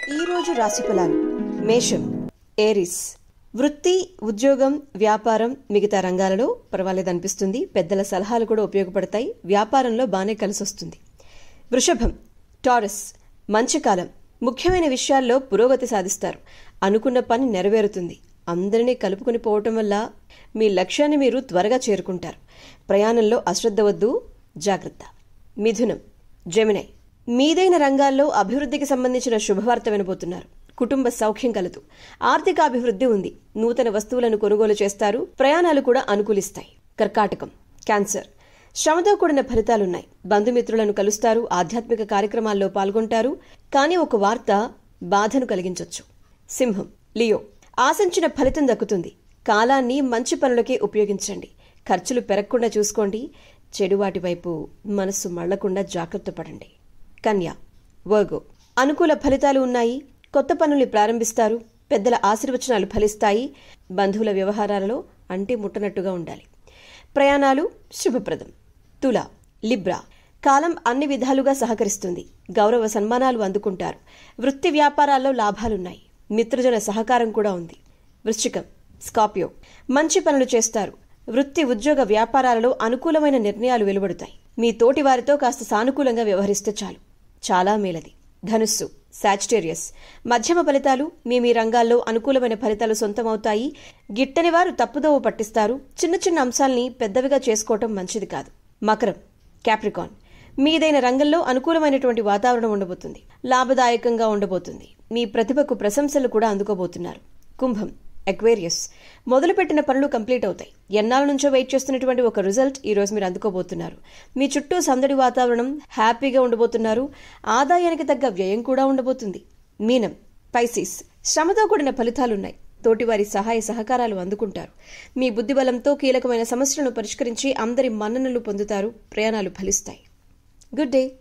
ఈ రోజు రాశి ఫలాలు. మేషం, ఏరిస్. వృత్తి, ఉద్యోగం, వ్యాపారం, మిగతా రంగాలలో పర్వాలేదనిపిస్తుంది. పెద్దల సలహాలు కూడా ఉపయోగపడతాయి. వ్యాపారంలో బానే కలిసొస్తుంది. వృషభం, టారస్. మంచి కాలం. ముఖ్యమైన విషయాల్లో పురోగతి సాధిస్తారు. అనుకున్న పని నెరవేరుతుంది. అందరినీ కలుపుకుని పోవటం వల్ల మీ లక్ష్యాన్ని మీరు త్వరగా చేరుకుంటారు. ప్రయాణంలో అశ్రద్ధ వద్దు, జాగ్రత్త. మిథునం, జెమినై. మీదైన రంగాల్లో అభివృద్ధికి సంబంధించిన శుభవార్త వినబోతున్నారు. కుటుంబ సౌఖ్యం కలదు. ఆర్థికాభివృద్ధి ఉంది. నూతన వస్తువులను కొనుగోలు చేస్తారు. ప్రయాణాలు కూడా అనుకూలిస్తాయి. కర్కాటకం, క్యాన్సర్. శ్రమతో కూడిన ఫలితాలున్నాయి. బంధుమిత్రులను కలుస్తారు. ఆధ్యాత్మిక కార్యక్రమాల్లో పాల్గొంటారు. కానీ ఒక వార్త బాధను కలిగించొచ్చు. సింహం, లియో. ఆశించిన ఫలితం దక్కుతుంది. కాలాన్ని మంచి పనులకే ఉపయోగించండి. ఖర్చులు పెరగకుండా చూసుకోండి. చెడువాటి వైపు మనస్సు మళ్లకుండా జాగ్రత్త పడండి. కన్యా, వర్గో. అనుకూల ఫలితాలు ఉన్నాయి. కొత్త పనుల్ని ప్రారంభిస్తారు. పెద్దల ఆశీర్వచనాలు ఫలిస్తాయి. బంధువుల వ్యవహారాలలో అంటి ముట్టనట్టుగా ఉండాలి. ప్రయాణాలు శుభప్రదం. తుల, లిబ్రా. కాలం అన్ని విధాలుగా సహకరిస్తుంది. గౌరవ సన్మానాలు అందుకుంటారు. వృత్తి వ్యాపారాల్లో లాభాలున్నాయి. మిత్రజన సహకారం కూడా ఉంది. వృశ్చికం, స్కార్పియో. మంచి పనులు చేస్తారు. వృత్తి, ఉద్యోగ వ్యాపారాలలో అనుకూలమైన నిర్ణయాలు వెలువడుతాయి. మీ తోటి వారితో కాస్త సానుకూలంగా వ్యవహరిస్తే చాలు. చాలా మేలది. ధనుస్సు, సాజిటేరియస్. మధ్యమ ఫలితాలు. మీ రంగాల్లో అనుకూలమైన ఫలితాలు సొంతమవుతాయి. గిట్టని వారు తప్పుదోవ పట్టిస్తారు. చిన్న చిన్న అంశాల్ని పెద్దవిగా చేసుకోవటం మంచిది కాదు. మకరం, క్యాప్రికాన్. మీదైన రంగంలో అనుకూలమైనటువంటి వాతావరణం ఉండబోతుంది. లాభదాయకంగా ఉండబోతుంది. మీ ప్రతిభకు ప్రశంసలు కూడా అందుకోబోతున్నారు. కుంభం, ఎక్వేరియస్. మొదలుపెట్టిన పనులు కంప్లీట్ అవుతాయి. ఎన్నాళ్ళ నుంచో వెయిట్ చేస్తున్నటువంటి ఒక రిజల్ట్ ఈ రోజు మీరు అందుకోబోతున్నారు. మీ చుట్టూ సందడి వాతావరణం, హ్యాపీగా ఉండబోతున్నారు. ఆదాయానికి తగ్గ వ్యయం కూడా ఉండబోతుంది. మీనం, పైసిస్. శ్రమతో కూడిన ఫలితాలున్నాయి. తోటివారి సహాయ సహకారాలు అందుకుంటారు. మీ బుద్ధిబలంతో కీలకమైన సమస్యలను పరిష్కరించి అందరి మన్ననలు పొందుతారు. ప్రయాణాలు ఫలిస్తాయి. Good day.